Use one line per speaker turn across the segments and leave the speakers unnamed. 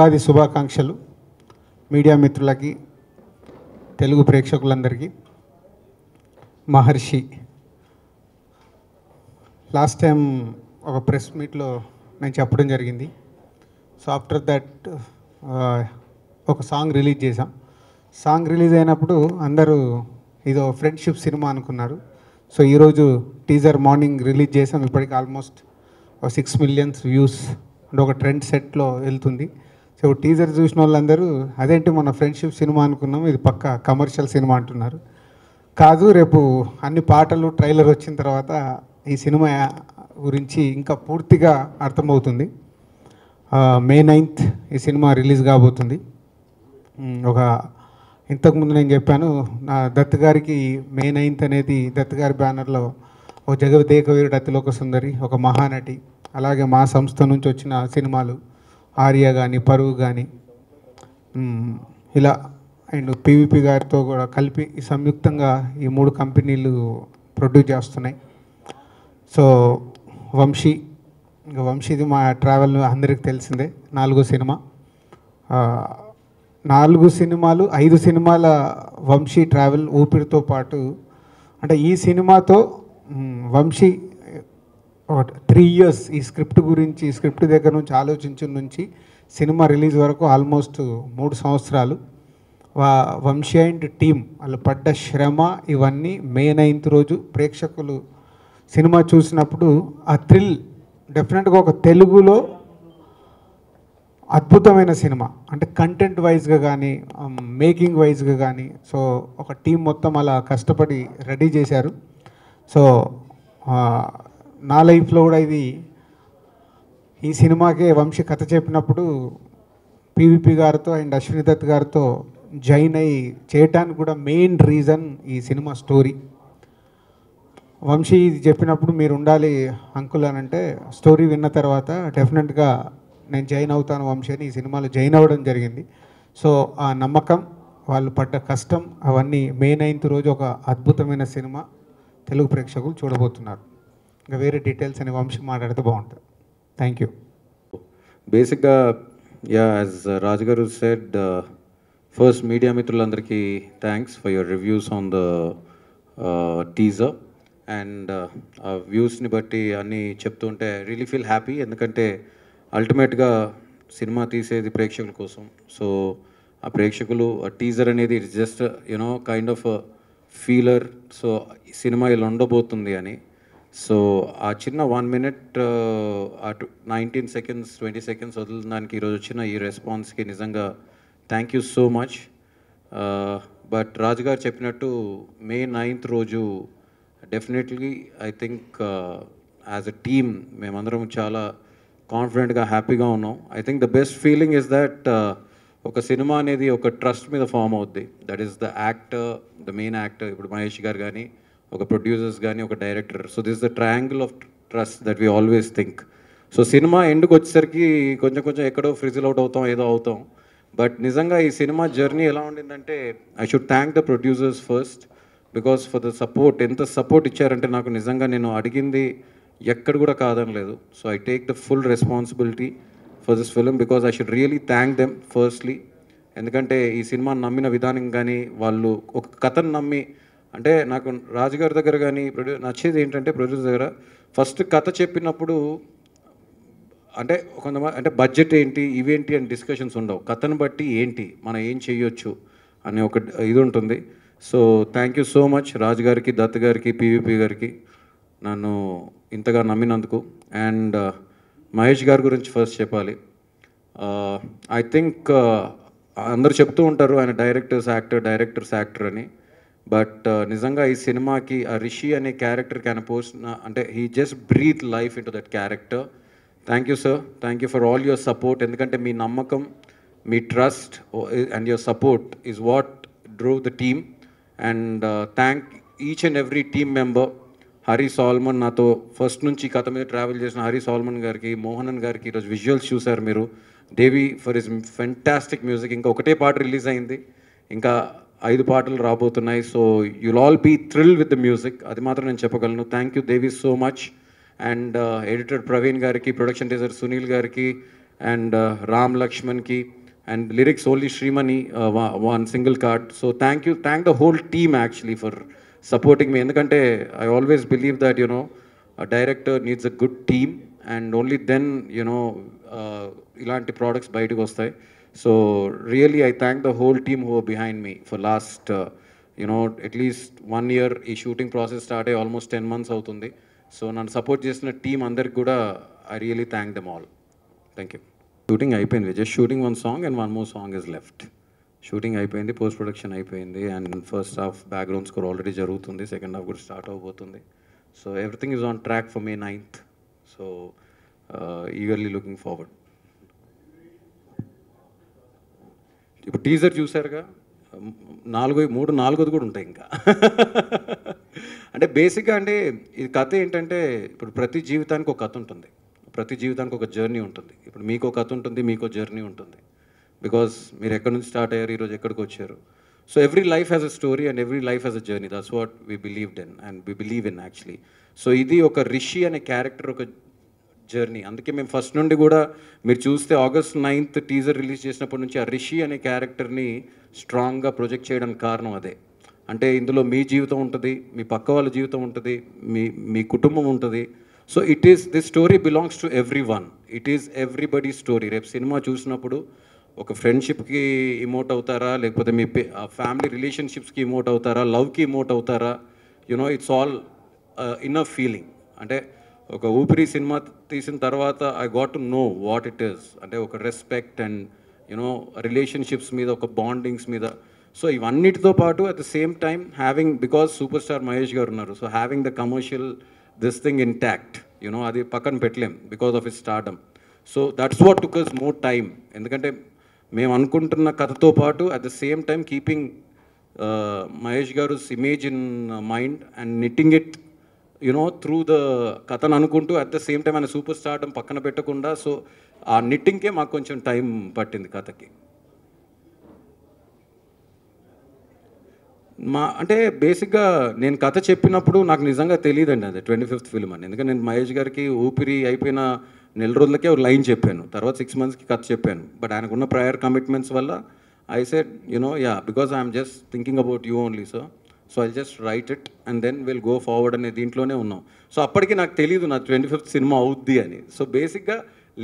ఉగాది శుభాకాంక్షలు మీడియా మిత్రులకి, తెలుగు ప్రేక్షకులందరికీ. మహర్షి లాస్ట్ టైం ఒక ప్రెస్ మీట్లో నేను చెప్పడం జరిగింది. సో ఆఫ్టర్ దట్ ఒక సాంగ్ రిలీజ్ చేసాం. సాంగ్ రిలీజ్ అయినప్పుడు అందరూ ఇదో ఫ్రెండ్షిప్ సినిమా అనుకున్నారు. సో ఈరోజు టీజర్ మార్నింగ్ రిలీజ్ చేసాం. ఇప్పటికి ఆల్మోస్ట్ 6 మిలియన్స్ వ్యూస్ అంటే ఒక ట్రెండ్ సెట్లో వెళ్తుంది. సో టీజర్ చూసిన వాళ్ళందరూ అదేంటి మన ఫ్రెండ్షిప్ సినిమా అనుకున్నాం, ఇది పక్క కమర్షియల్ సినిమా అంటున్నారు. కాదు, రేపు అన్ని పాటలు ట్రైలర్ వచ్చిన తర్వాత ఈ సినిమా గురించి ఇంకా పూర్తిగా అర్థమవుతుంది. May 9th ఈ సినిమా రిలీజ్ కాబోతుంది. ఇంతకుముందు నేను చెప్పాను, నా దత్ గారికి May 9th అనేది దత్ గారి బ్యానర్లో ఒక జగదేక వీరుడు అతిలోక సుందరి, ఒక మహానటి, అలాగే మా సంస్థ నుంచి వచ్చిన సినిమాలు ఆర్య కానీ, పరువు కానీ, ఇలా అండ్ పివిపి గారితో కూడా కలిపి సంయుక్తంగా ఈ 3 కంపెనీలు ప్రొడ్యూస్ చేస్తున్నాయి. సో వంశీది మా ట్రావెల్ అందరికీ తెలిసిందే. 4వ సినిమా, 4 సినిమాలు, 5 సినిమాల వంశీ ట్రావెల్ ఊపిరితో పాటు, అంటే ఈ సినిమాతో వంశీ 3 years ఈ స్క్రిప్ట్ గురించి, ఈ స్క్రిప్ట్ దగ్గర నుంచి ఆలోచించిన నుంచి సినిమా రిలీజ్ వరకు ఆల్మోస్ట్ 3 సంవత్సరాలు. వంశీ అండ్ టీమ్ వాళ్ళు పడ్డ శ్రమ ఇవన్నీ May 9th రోజు ప్రేక్షకులు సినిమా చూసినప్పుడు ఆ థ్రిల్ డెఫినెట్గా ఒక తెలుగులో అద్భుతమైన సినిమా, అంటే కంటెంట్ వైజ్గా కానీ, మేకింగ్ వైజ్గా కానీ. సో ఒక టీం మొత్తం అలా కష్టపడి రెడీ చేశారు. సో నా లైఫ్లో కూడా ఇది, ఈ సినిమాకే వంశీ కథ చెప్పినప్పుడు పివిపి గారితో అండ్ అశ్విని దత్ గారితో జాయిన్ అయ్యి చేయటానికి కూడా మెయిన్ రీజన్ ఈ సినిమా స్టోరీ. వంశీ ఇది చెప్పినప్పుడు మీరు ఉండాలి అంకుల్ అని అంటే, స్టోరీ విన్న తర్వాత డెఫినెట్గా నేను జాయిన్ అవుతాను వంశీ అని ఈ సినిమాలో జాయిన్ అవ్వడం జరిగింది. సో ఆ నమ్మకం, వాళ్ళు పడ్డ కష్టం, అవన్నీ May 9th రోజు ఒక అద్భుతమైన సినిమా తెలుగు ప్రేక్షకులు చూడబోతున్నారు. ఇంకా వేరే డీటెయిల్స్ అని వంశీ మాట్లాడితే బాగుంటుంది. Thank you.
బేసిక్గా యాజ్ రాజు గారు సెడ్, ఫస్ట్ మీడియా మిత్రులందరికీ thanks for your reviews on the teaser. And ఆ వ్యూస్ని బట్టి అన్నీ చెప్తుంటే రియలీ ఫీల్ హ్యాపీ, ఎందుకంటే అల్టిమేట్గా సినిమా తీసేది ప్రేక్షకుల కోసం. సో ఆ ప్రేక్షకులు, ఆ టీజర్ అనేది it's just kind of ఫీలర్. So cinema ఇలా ఉండబోతుంది అని. సో ఆ చిన్న 1 minute, 19 seconds 20 seconds వదలడానికి ఈరోజు వచ్చిన ఈ రెస్పాన్స్కి నిజంగా thank you so much. But Raju గారు చెప్పినట్టు May 9th రోజు definitely I think as a team మేమందరం చాలా కాన్ఫిడెంట్గా హ్యాపీగా ఉన్నాం. I think the best feeling is that ఒక సినిమా అనేది ఒక ట్రస్ట్ మీద ఫామ్ అవుద్ది. That is the actor, the main actor, ఇప్పుడు మహేష్ గారు కానీ, ఒక ప్రొడ్యూసర్స్ కానీ, ఒక director. So this the triangle of trust that we always think. So సినిమా ఎండ్కి వచ్చేసరికి కొంచెం ఎక్కడో ఫ్రిజిల్ అవుట్ అవుతాం, ఏదో అవుతాం. బట్ నిజంగా ఈ సినిమా జర్నీ ఎలా ఉండిందంటే, I should thank the producers first, because for the support. ఎంత సపోర్ట్ ఇచ్చారంటే నాకు నిజంగా నేను అడిగింది ఎక్కడ కూడా కాదనలేదు. So I take the full responsibility for this film, because I should really thank them firstly. ఎందుకంటే ఈ సినిమాని నమ్మిన విధానం కానీ, వాళ్ళు ఒక కథను నమ్మి, అంటే నాకు రాజుగారి దగ్గర కానీ నచ్చేది ఏంటంటే ప్రొడ్యూసర్ దగ్గర ఫస్ట్ కథ చెప్పినప్పుడు అంటే కొంతమంది అంటే బడ్జెట్ ఏంటి, ఇవేంటి అని డిస్కషన్స్ ఉండవు. కథను బట్టి ఏంటి మనం ఏం చేయొచ్చు అనే ఒక ఇది ఉంటుంది. So thank you so much Raju గారికి, దత్ గారికి, పివిపి గారికి నన్ను ఇంతగా నమ్మినందుకు. అండ్ మహేష్ గారి గురించి ఫస్ట్ చెప్పాలి. ఐ థింక్ అందరూ చెప్తూ ఉంటారు ఆయన డైరెక్టర్స్ యాక్టర్ అని. బట్ నిజంగా ఈ సినిమాకి ఆ రిషి అనే క్యారెక్టర్కి ఆయన పోసిన, అంటే he just breathe life into that character. Thank you sir, thank you for all your support. ఎందుకంటే మీ నమ్మకం, మీ trust and your support is what drove the team. And thank each and every team member. Hari Salman, నాతో first నుంచి కథ మీద travel చేసిన Hari salmon గారికి, మోహనన్ గారికి, ఈరోజు విజువల్స్ చూశారు మీరు. Devi for his fantastic music. ఇంకా ఒకటే పాట రిలీజ్ అయింది, ఇంకా 5 పాటలు రాబోతున్నాయి. So you'll all be thrill with the music, అది మాత్రం నేను చెప్పగలను. Thank you Devi so much. And editor Praveen గారికి, ప్రొడక్షన్ డిజైనర్ సునీల్ గారికి, and Ram Lakshman ki, and lyrics only Srimani, one single card. So thank the whole team actually for supporting me. Endukante I always believe that, you know, a director needs a good team, and only then, you know, ilanti products bayatiki vastayi. So really I thank the whole team who are behind me for last you know, at least 1 year ఈ shooting process start అయ్యి almost 10 months అవుతుంది. So నన్ను support చేసిన team అందరికి కూడా I really thank them all. Thank you. Shooting అయిపోయింది, just shooting 1 song and 1 more song is left. Shooting అయిపోయింది, post production అయిపోయింది, and first half background score already జరుగుతుంది, సెకండ్ హాఫ్ కూడా స్టార్ట్ అవబోతుంది. So everything is on track for May 9th. So eagerly looking forward. ఇప్పుడు teaser చూసారుగా, 4ది కూడా ఉంటాయి ఇంకా. అంటే బేసిక్గా అంటే ఇది కథ ఏంటంటే, ఇప్పుడు ప్రతి జీవితానికి ఒక కథ ఉంటుంది, ప్రతి జీవితానికి ఒక జర్నీ ఉంటుంది. ఇప్పుడు మీకు ఒక కథ ఉంటుంది, మీకు జర్నీ ఉంటుంది, బికాస్ మీరు ఎక్కడి నుంచి స్టార్ట్ అయ్యారు, ఈరోజు ఎక్కడికి వచ్చారు. So every life has a story and every life has a journey. That's what we believed in and we believe in actually. So ఇది ఒక రిషి అనే క్యారెక్టర్ ఒక జర్నీ. అందుకే మేము ఫస్ట్ నుండి కూడా మీరు చూస్తే August 9th టీజర్ రిలీజ్ చేసినప్పటి నుంచి ఆ రిషి అనే క్యారెక్టర్ని స్ట్రాంగ్గా ప్రొజెక్ట్ చేయడానికి కారణం అదే. అంటే ఇందులో మీ జీవితం ఉంటుంది, మీ పక్క వాళ్ళ జీవితం ఉంటుంది, మీ కుటుంబం ఉంటుంది. So this story belongs to every one. It is everybody story. రేపు సినిమా చూసినప్పుడు ఒక ఫ్రెండ్షిప్కి ఇమోట్ అవుతారా, లేకపోతే మీ ఫ్యామిలీ రిలేషన్షిప్స్కి ఇమోట్ అవుతారా, లవ్కి ఇమోట్ అవుతారా, you know it's all inner feeling. అంటే ఒక ఊపిరి సినిమా తీసిన తర్వాత I got to know what it is. అంటే ఒక రెస్పెక్ట్ అండ్ యునో రిలేషన్షిప్స్ మీద, ఒక బాండింగ్స్ మీద. సో ఇవన్నిటితో పాటు at the same time having, because super star Mahesh garu ఉన్నారు, so having the commercial this thing intact, you know అది పక్కన పెట్టలేం because of his stardom. So that's what took us more time. ఎందుకంటే మేము అనుకుంటున్న కథతో పాటు at the same time keeping Mahesh garu image in mind and knitting it you know through the కథను అనుకుంటూ అట్ ద సేమ్ టైం ఆయన సూపర్ స్టార్డమ్ పక్కన పెట్టకుండా. సో ఆ నిట్టింగ్కే మాకు కొంచెం టైం పట్టింది కథకి. అంటే బేసిక్గా నేను కథ చెప్పినప్పుడు నాకు నిజంగా తెలియదండి అది 25th ఫిల్మ్ అని. ఎందుకంటే నేను మహేష్ గారికి ఊపిరి అయిపోయిన నెల రోజులకే ఒక లైన్ చెప్పాను, తర్వాత 6 monthsకి కథ చెప్పాను. బట్ ఆయనకున్న ప్రయర్ కమిట్మెంట్స్ వల్ల I said you know yeah, because I'm just thinking about you only sir, so I just write it and then will go forward అనే దీంట్లోనే ఉన్నాం. సో అప్పటికి నాకు తెలియదు నా 25th సినిమా అవుద్ది అని. సో బేసిక్గా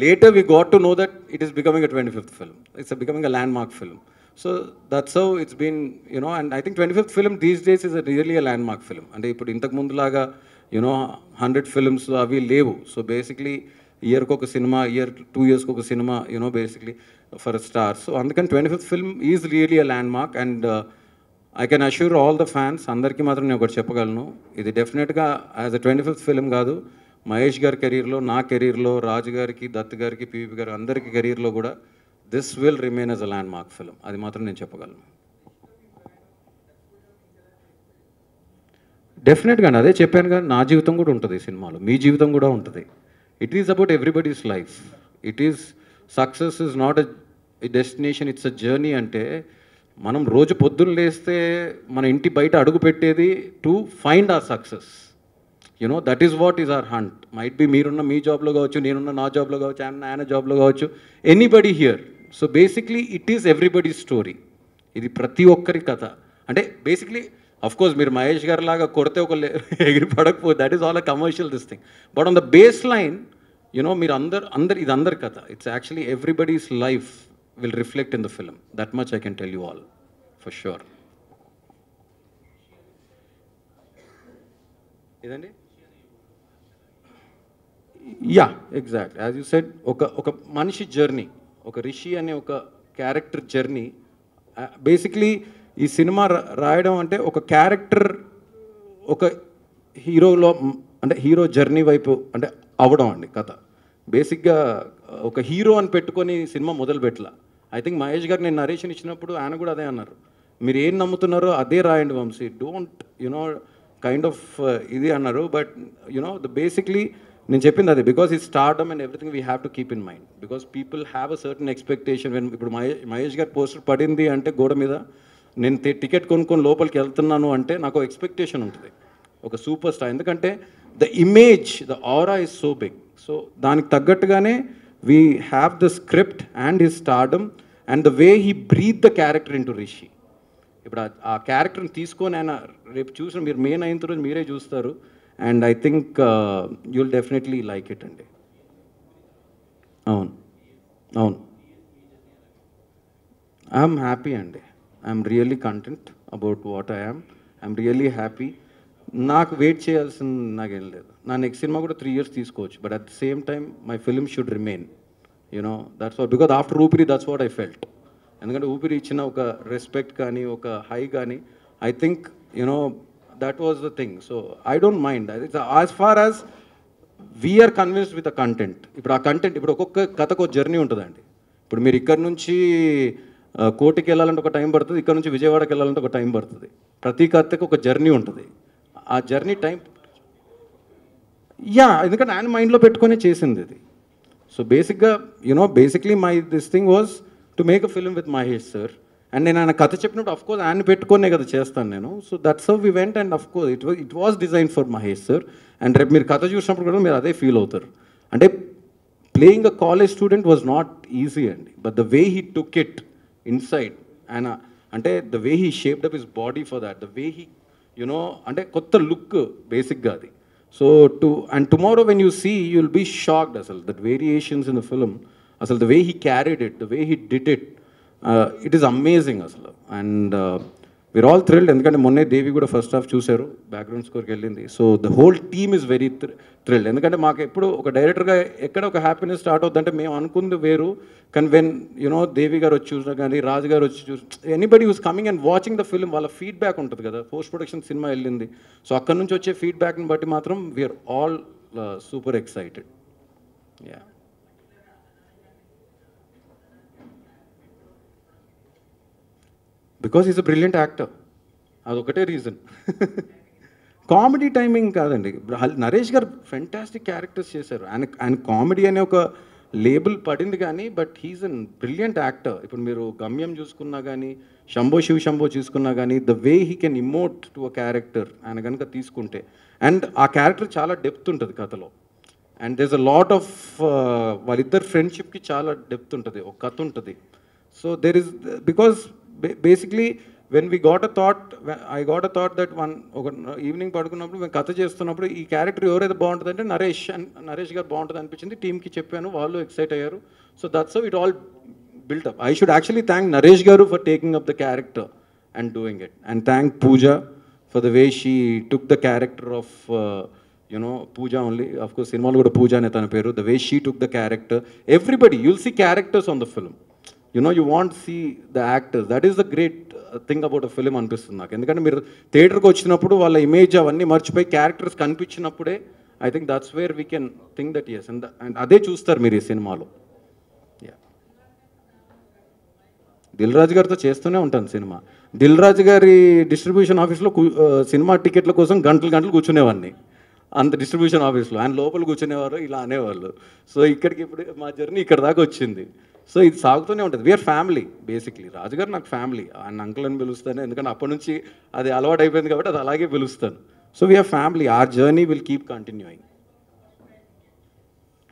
later we got to know that it is becoming a 25th film. It's becoming a landmark film. So that's how it's been, you know. And I think 25th film these days is really a landmark film. అంటే ఇప్పుడు ఇంతకు ముందులాగా you know 100 films అవి లేవు. So basically ఇయర్కి ఒక cinema, 2 yearsకి ఒక సినిమా, you know basically for star. So అందుకని 25th film is really a landmark. And I can assure all the fans, అందరికీ మాత్రం నేను ఒకటి చెప్పగలను, ఇది డెఫినెట్గా యాజ్ అ 25th ఫిల్మ్ కాదు, మహేష్ గారి కెరీర్లో, నా కెరీర్లో, రాజు గారికి, దత్ గారికి, పివి గారు అందరికీ కెరీర్లో కూడా this will remain as a landmark film. అది మాత్రం నేను చెప్పగలను. డెఫినెట్గా అదే చెప్పాను కానీ నా జీవితం కూడా ఉంటుంది సినిమాలో, మీ జీవితం కూడా ఉంటుంది. It is about everybody's life. It is success is not a destination, it's a journey. అంటే మనం రోజు పొద్దున్న లేస్తే మన ఇంటి బయట అడుగు పెట్టేది to find our success. You know that is what is our hunt. Might be మీరున్న మీ జాబ్లో కావచ్చు, నేనున్న నా జాబ్లో కావచ్చు, ఆయన జాబ్లో కావచ్చు, anybody here. So basically it is everybody story. ఇది ప్రతి ఒక్కరి కథ. అంటే బేసిక్లీ అఫ్కోర్స్ మీరు మహేష్ గారి లాగా కొడితే ఒక ఎగిరి పడకపోతే that is all a commercial this thing. But on the base line you know మీరు అందరు ఇది అందరి కథ. It's actually everybody's life will reflect in the film. That much I can tell you all for sure. Idandi? Yeah, exactly. As you said, oka manishi journey, oka rishi ane oka character journey. Basically ee cinema raayadam ante oka character oka hero lo ante hero journey వైపు అంటే అవడం అండి కథ. బేసిక్గా ఒక hero అని పెట్టుకొని cinema మొదలు పెట్టలా. ఐ థింక్ మహేష్ గారు నేను నరేషన్ ఇచ్చినప్పుడు ఆయన కూడా అదే అన్నారు, మీరు ఏం నమ్ముతున్నారో అదే రాయండి Vamshi, don't you know kind of ఇది అన్నారు. బట్ యునో ద బేసిక్లీ నేను చెప్పింది అదే, బికాస్ ఈ stardom and everything we have to keep in mind, because people have a certain expectation. ఇప్పుడు మహేష్ గారు పోస్టర్ పడింది అంటే గోడ మీద, నేను టికెట్ కొనుక్కొని లోపలికి వెళ్తున్నాను అంటే నాకు ఎక్స్పెక్టేషన్ ఉంటుంది ఒక సూపర్ స్టార్. ఎందుకంటే the image, the aura is so big. So దానికి తగ్గట్టుగానే we have the script and his stardom and the way he breathed the character into Rishi. ఇప్పుడు ఆ క్యారెక్టర్ని తీసుకొని ఆయన రేపు చూసిన మీరు మెయిన్ అయిన తర్వాత మీరే చూస్తారు. And I think you will definitely like it అండి. అవును అవును, ఐఎమ్ హ్యాపీ అండి. I'm really content about what I'm really happy. నాకు వెయిట్ చేయాల్సింది నాకేం లేదు. నా నెక్స్ట్ సినిమా కూడా 3 years తీసుకోవచ్చు, but at the same time my film should remain, you know that's what, because after Oopiri that's what I felt. ఎందుకంటే ఊపిరి ఇచ్చిన ఒక రెస్పెక్ట్ కానీ ఒక హై కానీ I think you know that was the thing. So I don't mind as far as we're convinced with the content. ఇప్పుడు ఆ content, ఇప్పుడు ఒక్కొక్క కథకు ఒక జర్నీ ఉంటుందండి. ఇప్పుడు మీరు ఇక్కడ నుంచి కోటికి వెళ్ళాలంటే ఒక టైం పడుతుంది, ఇక్కడ నుంచి విజయవాడకి వెళ్ళాలంటే ఒక టైం పడుతుంది. ప్రతి కథకు ఒక జర్నీ ఉంటుంది. ఆ జర్నీ టైం ఎందుకంటే ఆయన మైండ్లో పెట్టుకునే చేసింది ఇది. సో బేసిక్గా basically my this thing was to make a film with Mahesh sir. And నేను ఆయన కథ చెప్పినప్పుడు అఫ్కోర్స్ ఆయన పెట్టుకునే కదా చేస్తాను నేను. So that's how we went and of course it was design for Mahesh sir. అండ్ రేపు మీరు కథ చూసినప్పుడు కూడా మీరు అదే ఫీల్ అవుతారు. అంటే playing a college student was not easy అండి, but the way he took it inside, ఆయన అంటే the way he shaped up his body for that, the way he అంటే కొత్త లుక్ బేసిక్గా అది. So and tomorrow when you see you will be shocked అసలు that variations in the film, అసలు the way he carried it, the way he did it, it is amazing అసలు. And we are all thrilled, ఎందుకంటే మొన్నే దేవి కూడా first half చూశారు, background స్కోర్కి వెళ్ళింది. So the whole team is very thrilled. ఎందుకంటే మాకు ఎప్పుడు ఒక డైరెక్టర్గా ఎక్కడ ఒక హ్యాపీనెస్ స్టార్ట్ అవుతుందంటే మేము అనుకుంది వేరు, కానీ వెన్ దేవి గారు వచ్చి చూసినా కానీ రాజు గారు వచ్చి చూసి anybody who's coming and watching the film, వాళ్ళ ఫీడ్బ్యాక్ ఉంటుంది కదా, పోస్ట్ ప్రొడక్షన్ సినిమా వెళ్ళింది. సో అక్కడ నుంచి వచ్చే ఫీడ్బ్యాక్ని బట్టి మాత్రం we're all super excited. Yeah, because is a brilliant actor, అదొకటే రీజన్. కామెడీ టైమింగ్ కాదండి, నరేష్ గారు ఫెంటాస్టిక్ క్యారెక్టర్స్ చేశారు. ఆయన కామెడీ అనే ఒక లేబుల్ పడింది కానీ, but he's an brilliant actor. ఇప్పుడు మీరు గమ్యం చూసుకున్నా కానీ, శంభో శివ శంభో చూసుకున్నా కానీ, the way he can emote to a character ఆయన కనుక తీసుకుంటే, అండ్ ఆ క్యారెక్టర్ చాలా డెప్త్ ఉంటుంది కథలో. And there's a lot of వాళ్ళిద్దరు ఫ్రెండ్షిప్కి చాలా డెప్త్ ఉంటుంది, ఒక కథ ఉంటుంది. So there is because basically when we got a thought, I got a thought that ఒక ఈవినింగ్ పడుకున్నప్పుడు మేము కథ చేస్తున్నప్పుడు ఈ క్యారెక్టర్ ఎవరైతే బాగుంటుంది అంటే నరేష్ గారు బాగుంటుంది అనిపించింది. టీమ్కి చెప్పాను, వాళ్ళు ఎక్సైట్ అయ్యారు. So that's how it all built up. I should actually thank Naresh garu for taking up the character and doing it, and thank Pooja for the way she took the character of Pooja only. Of course సినిమాలో కూడా పూజా అనే తన పేరు. The way she took the character, everybody you'll see characters on the film. You want to see the actors. That is the great thing about a film అనిపిస్తుంది నాకు. ఎందుకంటే మీరు థియేటర్కి వచ్చినప్పుడు వాళ్ళ ఇమేజ్ అవన్నీ మర్చిపోయి క్యారెక్టర్స్ కనిపించినప్పుడే I think that's where we can think that's, and అదే చూస్తారు మీరు ఈ సినిమాలో. దిల్ రాజు గారితో చేస్తూనే ఉంటాను సినిమా. దిల్ రాజు గారి డిస్ట్రిబ్యూషన్ ఆఫీస్లో సినిమా టికెట్ల కోసం గంటలు కూర్చునేవాడిని, అంత డిస్ట్రిబ్యూషన్ ఆఫీస్లో. ఆయన లోపల కూర్చునేవారు, ఇలా అనేవాళ్ళు. సో ఇక్కడికి ఇప్పుడు మా జర్నీ ఇక్కడ దాకా వచ్చింది. సో ఇది సాగుతూనే ఉంటుంది. We're family basically. రాజుగారు నాకు ఫ్యామిలీ, ఆయన అంకుల్ అని పిలుస్తాను, ఎందుకంటే అప్పటి నుంచి అది అలవాటు అయిపోయింది కాబట్టి అది అలాగే పిలుస్తాను. So we're family, our journey will keep continuing.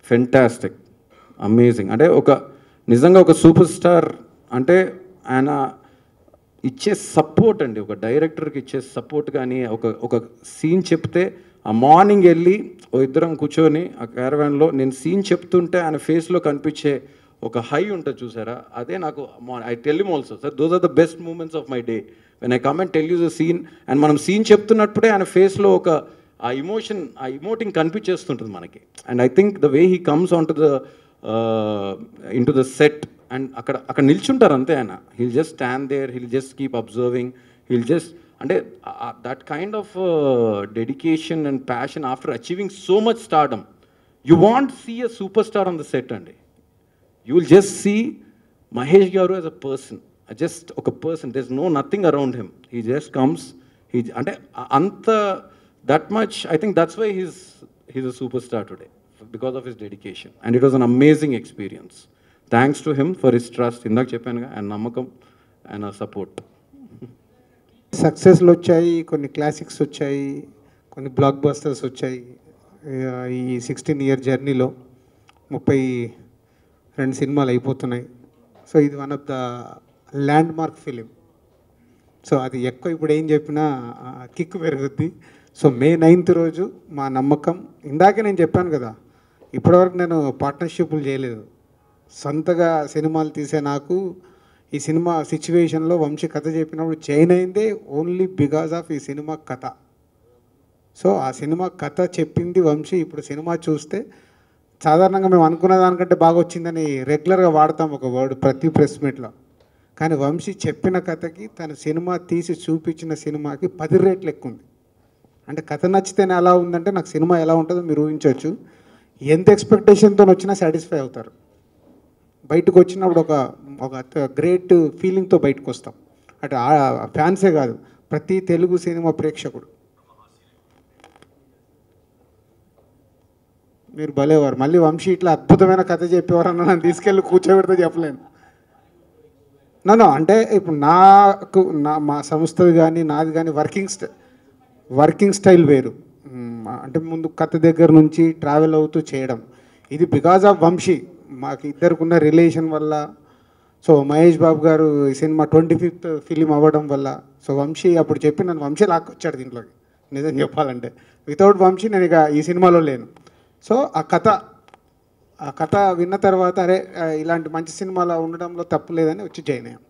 Fantastic, amazing. అంటే నిజంగా ఒక సూపర్ స్టార్ అంటే ఆయన ఇచ్చే సపోర్ట్ అండి, ఒక డైరెక్టర్కి ఇచ్చే సపోర్ట్. కానీ ఒక సీన్ చెప్తే ఆ మార్నింగ్ వెళ్ళి ఇద్దరం కూర్చొని ఆ క్యారవాన్లో నేను సీన్ చెప్తుంటే ఆయన ఫేస్లో కనిపించే ఒక హై ఉంటుంది చూసారా, అదే నాకు. I tell him also, sir those are the best moments of my day when I come and tell you the scene. And మనం సీన్ చెప్తున్నప్పుడే ఆయన ఫేస్లో ఆ ఇమోషన్, ఆ ఇమోటింగ్ కనిపించేస్తుంటుంది మనకి. And I think the way he comes on to the in to the set, and అక్కడ నిల్చుంటారు అంతే ఆయన. He'll just stand there, he'll just keep observing, he'll just అంటే that kind of dedication and passion after achieving so much stardom. You want see a super star on the set అండి. You will just see Mahesh Garu as a person, just a person. There's nothing around him. He just comes. That much. I think that's why he's a superstar today, because of his dedication. And it was an amazing experience. Thanks to him for his trust. Indak cheppanu and namakam and support.
సక్సెస్లు వచ్చాయి, కొన్ని classics వచ్చాయి, కొన్ని black busters వచ్చాయి. ఈ 16 year జర్నీలో 30 2 సినిమాలు అయిపోతున్నాయి. So ఇది one of the land mark film. So అది ఎక్కువ ఇప్పుడు ఏం చెప్పినా కిక్ పెరుగుద్ది. సో May 9th రోజు మా నమ్మకం, ఇందాకే నేను చెప్పాను కదా, ఇప్పటివరకు నేను పార్ట్నర్షిప్లు చేయలేదు. సొంతగా సినిమాలు తీసే నాకు ఈ సినిమా సిచ్యువేషన్లో వంశీ కథ చెప్పినప్పుడు చైన్ అయిందే ఓన్లీ బికాజ్ ఆఫ్ ఈ సినిమా కథ. సో ఆ సినిమా కథ చెప్పింది వంశీ. ఇప్పుడు సినిమా చూస్తే సాధారణంగా మేము అనుకున్న దానికంటే బాగా వచ్చిందని రెగ్యులర్గా వాడతాం ఒక వర్డ్ ప్రతి ప్రెస్ మీట్లో. కానీ వంశీ చెప్పిన కథకి తను సినిమా తీసి చూపించిన సినిమాకి 10 రెట్లు ఎక్కువ ఉంది. అంటే కథ నచ్చితేనే అలా ఉందంటే నాకు సినిమా ఎలా ఉంటుందో మీరు ఊహించవచ్చు. ఎంత ఎక్స్పెక్టేషన్తో వచ్చినా సాటిస్ఫై అవుతారు. బయటకు వచ్చినప్పుడు ఒక గ్రేట్ ఫీలింగ్తో బయటకు వస్తాం. అంటే ఫ్యాన్సే కాదు, ప్రతి తెలుగు సినిమా ప్రేక్షకుడు. మీరు భలేవారు. మళ్ళీ వంశీ ఇట్లా అద్భుతమైన కథ చెప్పేవారు అన్న నన్ను తీసుకెళ్ళి కూర్చోబెడితే చెప్పలేను. నన్ను అంటే ఇప్పుడు మా సంస్థది కానీ నాది కానీ వర్కింగ్ స్టైల్ వేరు. అంటే ముందు కథ దగ్గర నుంచి ట్రావెల్ అవుతూ చేయడం. ఇది బికాజ్ ఆఫ్ వంశీ. మాకు ఇద్దరుకున్న రిలేషన్ వల్ల, సో మహేష్ బాబు గారు ఈ సినిమా 25th ఫిలిం అవ్వడం వల్ల, సో వంశీ అప్పుడు చెప్పి నన్ను వంశీ లాక్కొచ్చాడు దీంట్లోకి. నిజం చెప్పాలంటే వితౌట్ వంశీ నేను ఇక ఈ సినిమాలో లేను. సో ఆ కథ విన్న తర్వాత అరే ఇలాంటి మంచి సినిమాలో ఉండడంలో తప్పు లేదని వచ్చి జాయిన్ అయ్యాం.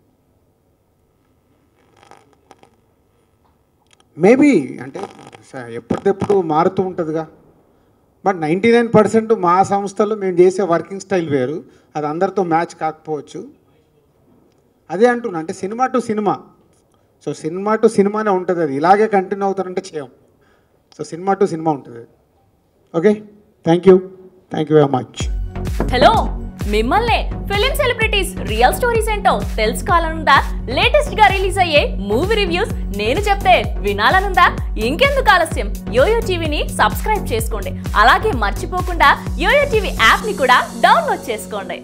మేబీ అంటే ఎప్పటికప్పుడు మారుతూ ఉంటుందిగా. బట్ 99% మా సంస్థలో మేము చేసే వర్కింగ్ స్టైల్ వేరు. అది అందరితో మ్యాచ్ కాకపోవచ్చు. అదే అంటున్నా, అంటే cinema to cinema. So cinema to సినిమానే ఉంటుంది. అది ఇలాగే కంటిన్యూ అవుతారంటే చేయం. సో సినిమా టు సినిమా ఉంటుంది. Okay, thank you very much.
Hello, మిమ్మల్నే ఫిలిం సెలబ్రిటీస్ రియల్ స్టోరీస్ ఏంటో తెలుసుకోవాలనుందా? లేటెస్ట్ గా రిలీజ్ అయ్యే మూవీ రివ్యూస్ నేను చెప్తే వినాలనుందా? ఇంకెందుకు ఆలస్యం, యోయో టీవీని సబ్స్క్రైబ్ చేసుకోండి. అలాగే మర్చిపోకుండా యోయో టీవీ యాప్ ని కూడా డౌన్లోడ్ చేసుకోండి.